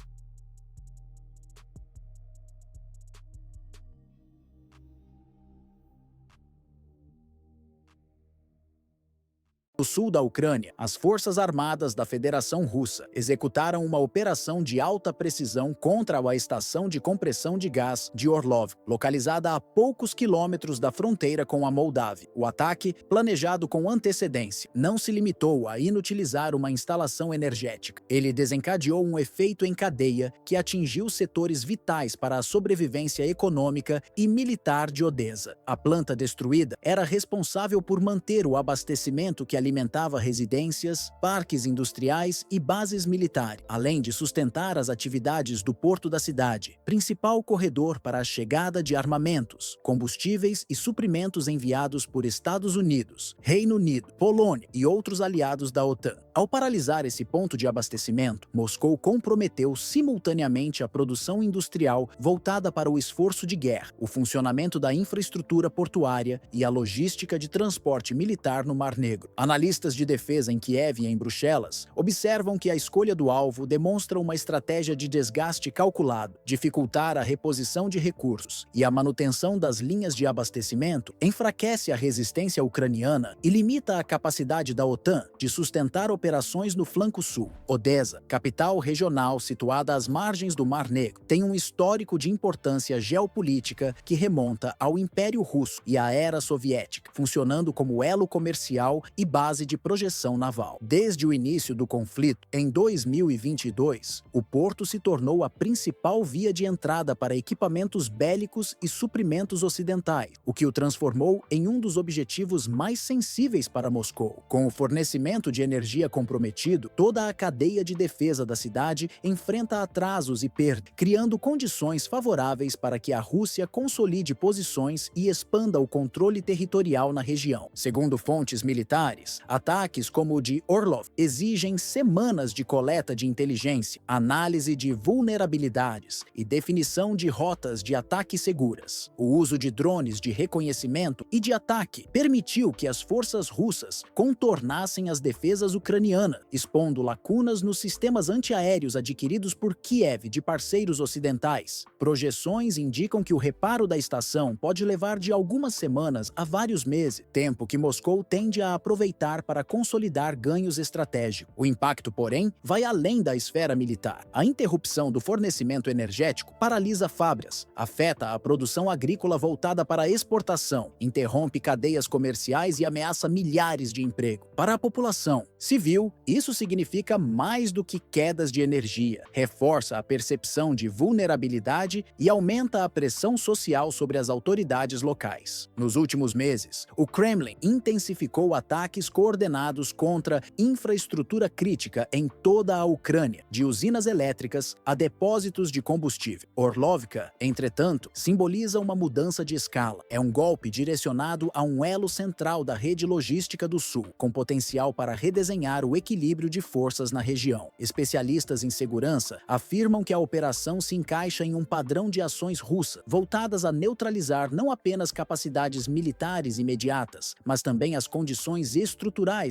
No sul da Ucrânia, as forças armadas da Federação Russa executaram uma operação de alta precisão contra a estação de compressão de gás de Orlov, localizada a poucos quilômetros da fronteira com a Moldávia. O ataque, planejado com antecedência, não se limitou a inutilizar uma instalação energética. Ele desencadeou um efeito em cadeia que atingiu setores vitais para a sobrevivência econômica e militar de Odessa. A planta destruída era responsável por manter o abastecimento que alimentava residências, parques industriais e bases militares, além de sustentar as atividades do porto da cidade, principal corredor para a chegada de armamentos, combustíveis e suprimentos enviados por Estados Unidos, Reino Unido, Polônia e outros aliados da OTAN. Ao paralisar esse ponto de abastecimento, Moscou comprometeu simultaneamente a produção industrial voltada para o esforço de guerra, o funcionamento da infraestrutura portuária e a logística de transporte militar no Mar Negro. Analistas de defesa em Kiev e em Bruxelas observam que a escolha do alvo demonstra uma estratégia de desgaste calculado, dificultar a reposição de recursos e a manutenção das linhas de abastecimento enfraquece a resistência ucraniana e limita a capacidade da OTAN de sustentar operações no flanco sul. Odessa, capital regional situada às margens do Mar Negro, tem um histórico de importância geopolítica que remonta ao Império Russo e à era soviética, funcionando como elo comercial e base de projeção naval. Desde o início do conflito, em 2022, o porto se tornou a principal via de entrada para equipamentos bélicos e suprimentos ocidentais, o que o transformou em um dos objetivos mais sensíveis para Moscou. Com o fornecimento de energia comprometido, toda a cadeia de defesa da cidade enfrenta atrasos e perdas, criando condições favoráveis para que a Rússia consolide posições e expanda o controle territorial na região. Segundo fontes militares, ataques como o de Orlov exigem semanas de coleta de inteligência, análise de vulnerabilidades e definição de rotas de ataque seguras. O uso de drones de reconhecimento e de ataque permitiu que as forças russas contornassem as defesas ucranianas, expondo lacunas nos sistemas antiaéreos adquiridos por Kiev de parceiros ocidentais. Projeções indicam que o reparo da estação pode levar de algumas semanas a vários meses, tempo que Moscou tende a aproveitar para consolidar ganhos estratégicos. O impacto, porém, vai além da esfera militar. A interrupção do fornecimento energético paralisa fábricas, afeta a produção agrícola voltada para a exportação, interrompe cadeias comerciais e ameaça milhares de empregos. Para a população civil, isso significa mais do que quedas de energia, reforça a percepção de vulnerabilidade e aumenta a pressão social sobre as autoridades locais. Nos últimos meses, o Kremlin intensificou ataques coordenados contra infraestrutura crítica em toda a Ucrânia, de usinas elétricas a depósitos de combustível. Orlovka, entretanto, simboliza uma mudança de escala. É um golpe direcionado a um elo central da rede logística do Sul, com potencial para redesenhar o equilíbrio de forças na região. Especialistas em segurança afirmam que a operação se encaixa em um padrão de ações russa, voltadas a neutralizar não apenas capacidades militares imediatas, mas também as condições estruturais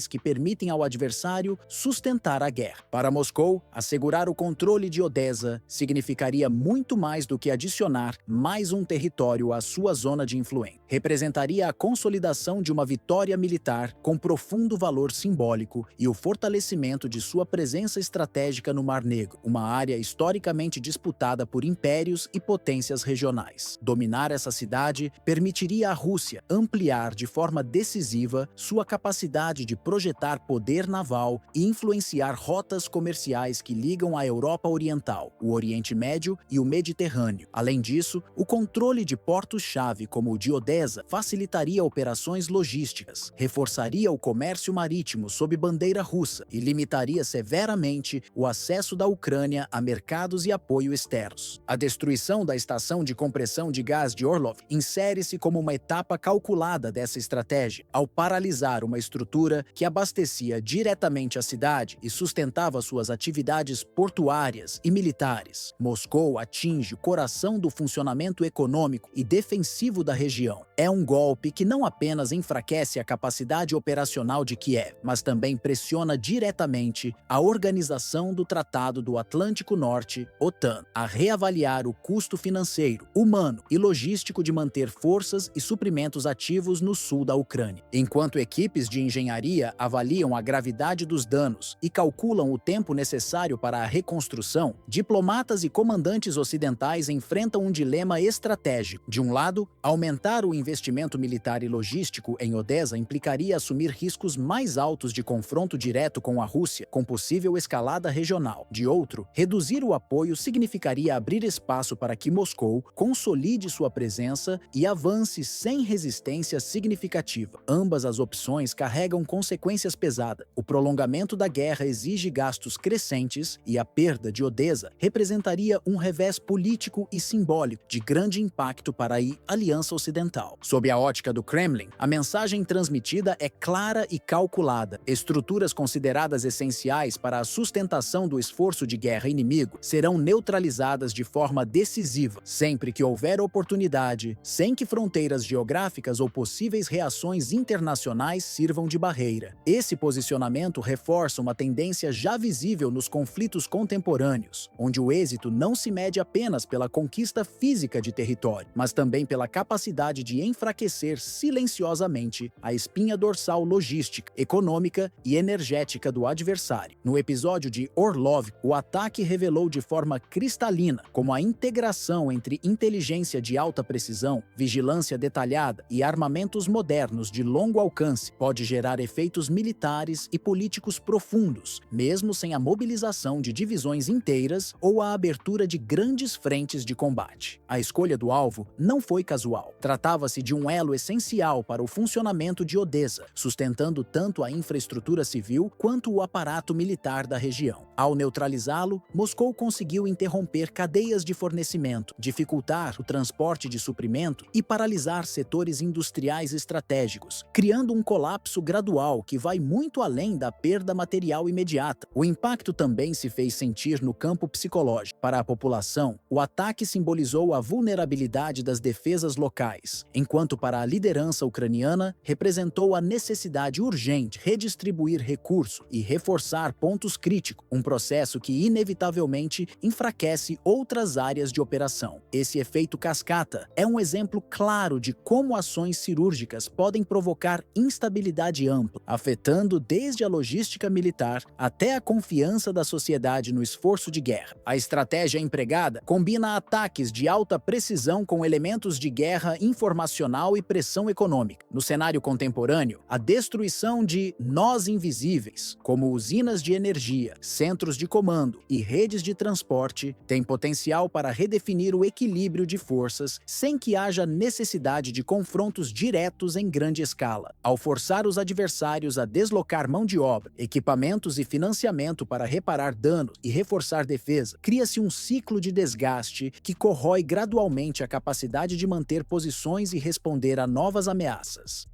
que permitem ao adversário sustentar a guerra. Para Moscou, assegurar o controle de Odessa significaria muito mais do que adicionar mais um território à sua zona de influência. Representaria a consolidação de uma vitória militar com profundo valor simbólico e o fortalecimento de sua presença estratégica no Mar Negro, uma área historicamente disputada por impérios e potências regionais. Dominar essa cidade permitiria à Rússia ampliar de forma decisiva sua capacidade de projetar poder naval e influenciar rotas comerciais que ligam a Europa Oriental, o Oriente Médio e o Mediterrâneo. Além disso, o controle de portos-chave como o de Odessa facilitaria operações logísticas, reforçaria o comércio marítimo sob bandeira russa e limitaria severamente o acesso da Ucrânia a mercados e apoio externos. A destruição da estação de compressão de gás de Orlov insere-se como uma etapa calculada dessa estratégia, ao paralisar uma estrutura que abastecia diretamente a cidade e sustentava suas atividades portuárias e militares. Moscou atinge o coração do funcionamento econômico e defensivo da região. É um golpe que não apenas enfraquece a capacidade operacional de Kiev, mas também pressiona diretamente a Organização do Tratado do Atlântico Norte, OTAN, a reavaliar o custo financeiro, humano e logístico de manter forças e suprimentos ativos no sul da Ucrânia. Enquanto equipes de engenharia avaliam a gravidade dos danos e calculam o tempo necessário para a reconstrução, diplomatas e comandantes ocidentais enfrentam um dilema estratégico. De um lado, aumentar o investimento militar e logístico em Odessa implicaria assumir riscos mais altos de confronto direto com a Rússia, com possível escalada regional. De outro, reduzir o apoio significaria abrir espaço para que Moscou consolide sua presença e avance sem resistência significativa. Ambas as opções carregam consequências pesadas. O prolongamento da guerra exige gastos crescentes e a perda de Odessa representaria um revés político e simbólico de grande impacto para a Aliança Ocidental. Sob a ótica do Kremlin, a mensagem transmitida é clara e calculada. Estruturas consideradas essenciais para a sustentação do esforço de guerra inimigo serão neutralizadas de forma decisiva, sempre que houver oportunidade, sem que fronteiras geográficas ou possíveis reações internacionais sirvam de barreira. Esse posicionamento reforça uma tendência já visível nos conflitos contemporâneos, onde o êxito não se mede apenas pela conquista física de território, mas também pela capacidade de enfraquecer silenciosamente a espinha dorsal logística, econômica e energética do adversário. No episódio de Orlov, o ataque revelou de forma cristalina como a integração entre inteligência de alta precisão, vigilância detalhada e armamentos modernos de longo alcance pode gerar efeitos militares e políticos profundos, mesmo sem a mobilização de divisões inteiras ou a abertura de grandes frentes de combate. A escolha do alvo não foi casual. Tratava-se de um elo essencial para o funcionamento de Odessa, sustentando tanto a infraestrutura civil quanto o aparato militar da região. Ao neutralizá-lo, Moscou conseguiu interromper cadeias de fornecimento, dificultar o transporte de suprimento e paralisar setores industriais estratégicos, criando um colapso gradual que vai muito além da perda material imediata. O impacto também se fez sentir no campo psicológico. Para a população, o ataque simbolizou a vulnerabilidade das defesas locais, enquanto para a liderança ucraniana representou a necessidade urgente de redistribuir recursos e reforçar pontos críticos, um processo que inevitavelmente enfraquece outras áreas de operação. Esse efeito cascata é um exemplo claro de como ações cirúrgicas podem provocar instabilidade ampla, afetando desde a logística militar até a confiança da sociedade no esforço de guerra. A estratégia empregada combina ataques de alta precisão com elementos de guerra informacional e pressão econômica. No cenário contemporâneo, a destruição de nós invisíveis, como usinas de energia, centros de comando e redes de transporte, tem potencial para redefinir o equilíbrio de forças sem que haja necessidade de confrontos diretos em grande escala. Ao forçar os adversários adversários a deslocar mão de obra, equipamentos e financiamento para reparar danos e reforçar defesa, cria-se um ciclo de desgaste que corrói gradualmente a capacidade de manter posições e responder a novas ameaças.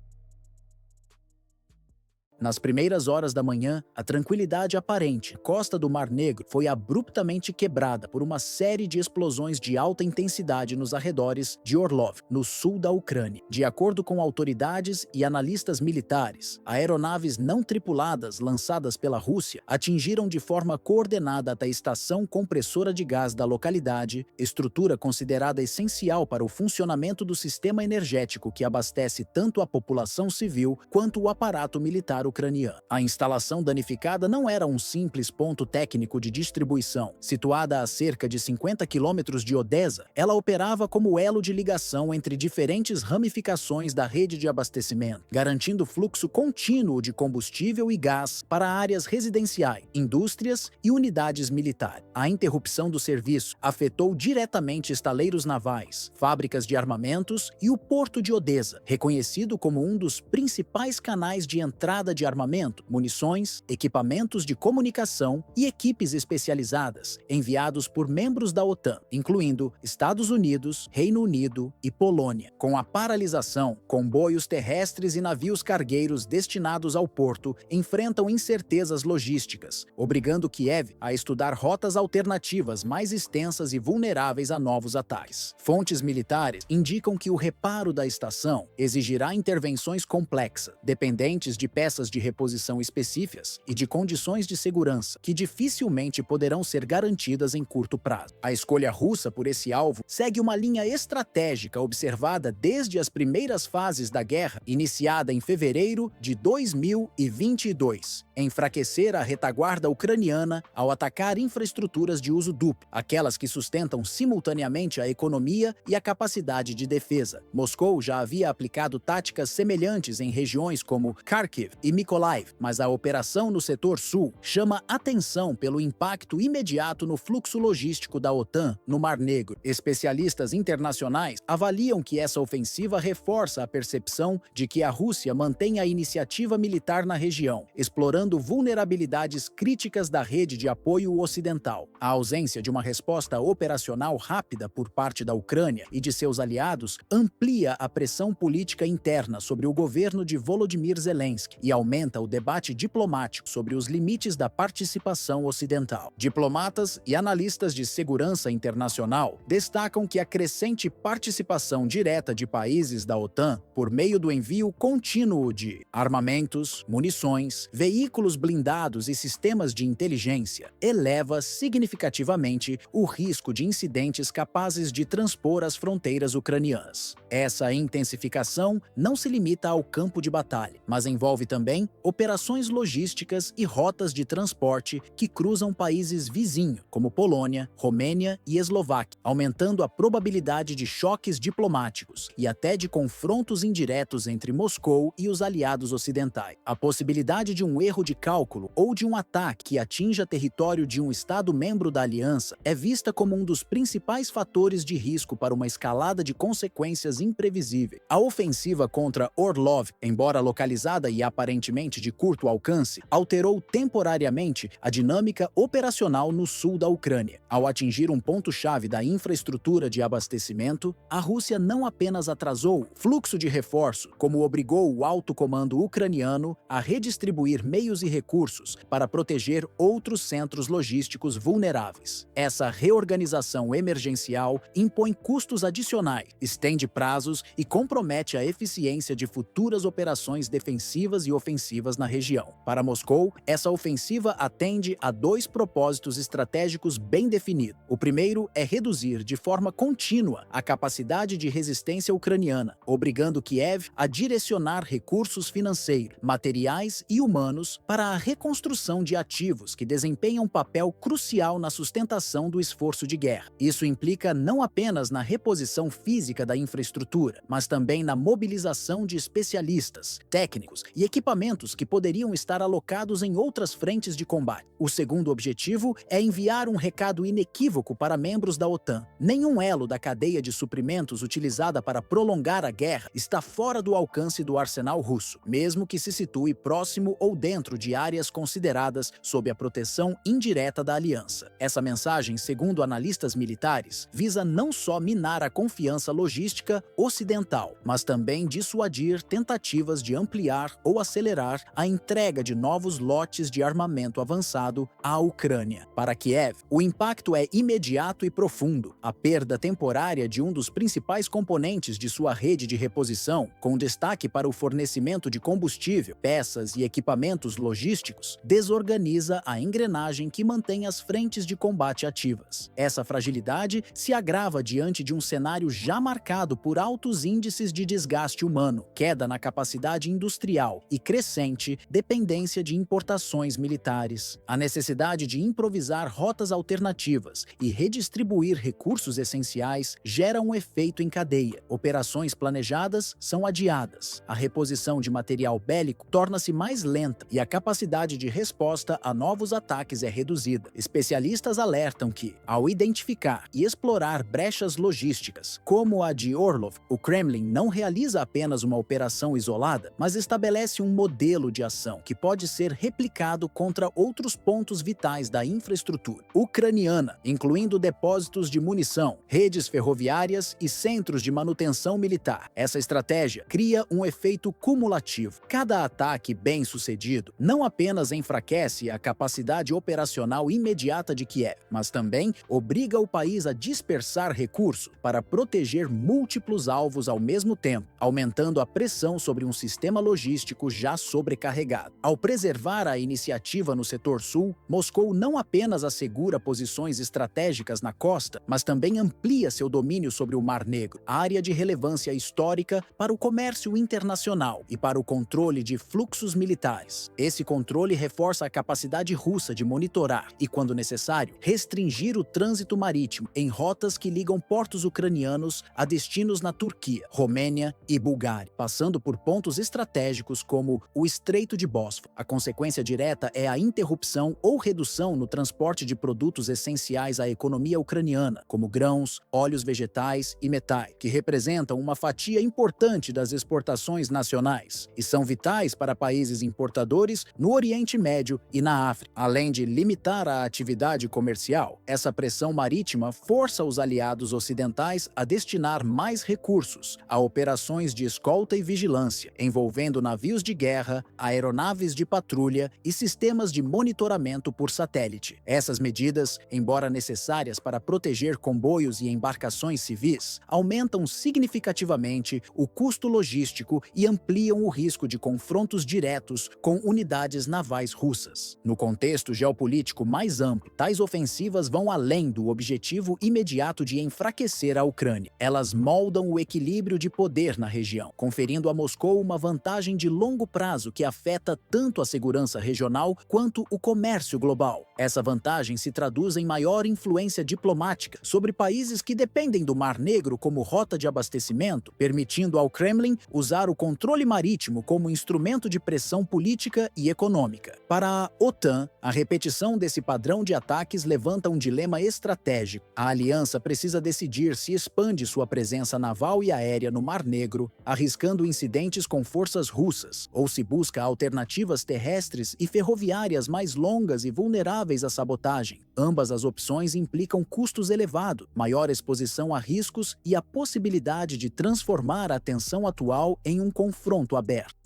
Nas primeiras horas da manhã, a tranquilidade aparente na costa do Mar Negro foi abruptamente quebrada por uma série de explosões de alta intensidade nos arredores de Orlov, no sul da Ucrânia. De acordo com autoridades e analistas militares, aeronaves não tripuladas lançadas pela Rússia atingiram de forma coordenada a estação compressora de gás da localidade, estrutura considerada essencial para o funcionamento do sistema energético que abastece tanto a população civil quanto o aparato militar ucraniano. A instalação danificada não era um simples ponto técnico de distribuição. Situada a cerca de 50 quilômetros de Odessa, ela operava como elo de ligação entre diferentes ramificações da rede de abastecimento, garantindo fluxo contínuo de combustível e gás para áreas residenciais, indústrias e unidades militares. A interrupção do serviço afetou diretamente estaleiros navais, fábricas de armamentos e o porto de Odessa, reconhecido como um dos principais canais de entrada de armamento, munições, equipamentos de comunicação e equipes especializadas enviados por membros da OTAN, incluindo Estados Unidos, Reino Unido e Polônia. Com a paralisação, comboios terrestres e navios cargueiros destinados ao porto enfrentam incertezas logísticas, obrigando Kiev a estudar rotas alternativas mais extensas e vulneráveis a novos ataques. Fontes militares indicam que o reparo da estação exigirá intervenções complexas, dependentes de peças de reposição específicas e de condições de segurança que dificilmente poderão ser garantidas em curto prazo. A escolha russa por esse alvo segue uma linha estratégica observada desde as primeiras fases da guerra, iniciada em fevereiro de 2022. Enfraquecer a retaguarda ucraniana ao atacar infraestruturas de uso duplo, aquelas que sustentam simultaneamente a economia e a capacidade de defesa. Moscou já havia aplicado táticas semelhantes em regiões como Kharkiv e Mykolaiv, mas a operação no setor sul chama atenção pelo impacto imediato no fluxo logístico da OTAN no Mar Negro. Especialistas internacionais avaliam que essa ofensiva reforça a percepção de que a Rússia mantém a iniciativa militar na região, explorando vulnerabilidades críticas da rede de apoio ocidental. A ausência de uma resposta operacional rápida por parte da Ucrânia e de seus aliados amplia a pressão política interna sobre o governo de Volodymyr Zelensky e aumenta o debate diplomático sobre os limites da participação ocidental. Diplomatas e analistas de segurança internacional destacam que a crescente participação direta de países da OTAN por meio do envio contínuo de armamentos, munições, veículos blindados e sistemas de inteligência eleva significativamente o risco de incidentes capazes de transpor as fronteiras ucranianas. Essa intensificação não se limita ao campo de batalha, mas envolve também operações logísticas e rotas de transporte que cruzam países vizinhos, como Polônia, Romênia e Eslováquia, aumentando a probabilidade de choques diplomáticos e até de confrontos indiretos entre Moscou e os aliados ocidentais. A possibilidade de um erro de cálculo ou de um ataque que atinja território de um Estado membro da aliança é vista como um dos principais fatores de risco para uma escalada de consequências imprevisíveis. A ofensiva contra Orlov, embora localizada e aparentemente de curto alcance, alterou temporariamente a dinâmica operacional no sul da Ucrânia. Ao atingir um ponto-chave da infraestrutura de abastecimento, a Rússia não apenas atrasou o fluxo de reforço, como obrigou o alto comando ucraniano a redistribuir meios e recursos para proteger outros centros logísticos vulneráveis. Essa reorganização emergencial impõe custos adicionais, estende prazos e compromete a eficiência de futuras operações defensivas e ofensivas na região. Para Moscou, essa ofensiva atende a dois propósitos estratégicos bem definidos. O primeiro é reduzir de forma contínua a capacidade de resistência ucraniana, obrigando Kiev a direcionar recursos financeiros, materiais e humanos para a reconstrução de ativos que desempenham um papel crucial na sustentação do esforço de guerra. Isso implica não apenas na reposição física da infraestrutura, mas também na mobilização de especialistas, técnicos e equipamentos equipamentos que poderiam estar alocados em outras frentes de combate. O segundo objetivo é enviar um recado inequívoco para membros da OTAN. Nenhum elo da cadeia de suprimentos utilizada para prolongar a guerra está fora do alcance do arsenal russo, mesmo que se situe próximo ou dentro de áreas consideradas sob a proteção indireta da aliança. Essa mensagem, segundo analistas militares, visa não só minar a confiança logística ocidental, mas também dissuadir tentativas de ampliar ou acelerar a entrega de novos lotes de armamento avançado à Ucrânia. Para Kiev, o impacto é imediato e profundo. A perda temporária de um dos principais componentes de sua rede de reposição, com destaque para o fornecimento de combustível, peças e equipamentos logísticos, desorganiza a engrenagem que mantém as frentes de combate ativas. Essa fragilidade se agrava diante de um cenário já marcado por altos índices de desgaste humano, queda na capacidade industrial e crescente dependência de importações militares. A necessidade de improvisar rotas alternativas e redistribuir recursos essenciais gera um efeito em cadeia. Operações planejadas são adiadas, a reposição de material bélico torna-se mais lenta e a capacidade de resposta a novos ataques é reduzida. Especialistas alertam que, ao identificar e explorar brechas logísticas, como a de Orlov, o Kremlin não realiza apenas uma operação isolada, mas estabelece um modelo de ação que pode ser replicado contra outros pontos vitais da infraestrutura ucraniana, incluindo depósitos de munição, redes ferroviárias e centros de manutenção militar. Essa estratégia cria um efeito cumulativo. Cada ataque bem-sucedido não apenas enfraquece a capacidade operacional imediata de Kiev, mas também obriga o país a dispersar recursos para proteger múltiplos alvos ao mesmo tempo, aumentando a pressão sobre um sistema logístico já sobrecarregado. Ao preservar a iniciativa no setor sul, Moscou não apenas assegura posições estratégicas na costa, mas também amplia seu domínio sobre o Mar Negro, área de relevância histórica para o comércio internacional e para o controle de fluxos militares. Esse controle reforça a capacidade russa de monitorar e, quando necessário, restringir o trânsito marítimo em rotas que ligam portos ucranianos a destinos na Turquia, Romênia e Bulgária, passando por pontos estratégicos como o Estreito de Bósforo. A consequência direta é a interrupção ou redução no transporte de produtos essenciais à economia ucraniana, como grãos, óleos vegetais e metais, que representam uma fatia importante das exportações nacionais e são vitais para países importadores no Oriente Médio e na África. Além de limitar a atividade comercial, essa pressão marítima força os aliados ocidentais a destinar mais recursos a operações de escolta e vigilância, envolvendo navios de guerra, aeronaves de patrulha e sistemas de monitoramento por satélite. Essas medidas, embora necessárias para proteger comboios e embarcações civis, aumentam significativamente o custo logístico e ampliam o risco de confrontos diretos com unidades navais russas. No contexto geopolítico mais amplo, tais ofensivas vão além do objetivo imediato de enfraquecer a Ucrânia. Elas moldam o equilíbrio de poder na região, conferindo a Moscou uma vantagem de longo prazo que afeta tanto a segurança regional quanto o comércio global. Essa vantagem se traduz em maior influência diplomática sobre países que dependem do Mar Negro como rota de abastecimento, permitindo ao Kremlin usar o controle marítimo como instrumento de pressão política e econômica. Para a OTAN, a repetição desse padrão de ataques levanta um dilema estratégico. A aliança precisa decidir se expande sua presença naval e aérea no Mar Negro, arriscando incidentes com forças russas, ou se busca alternativas terrestres e ferroviárias mais longas e vulneráveis à sabotagem. Ambas as opções implicam custos elevados, maior exposição a riscos e a possibilidade de transformar a tensão atual em um confronto aberto.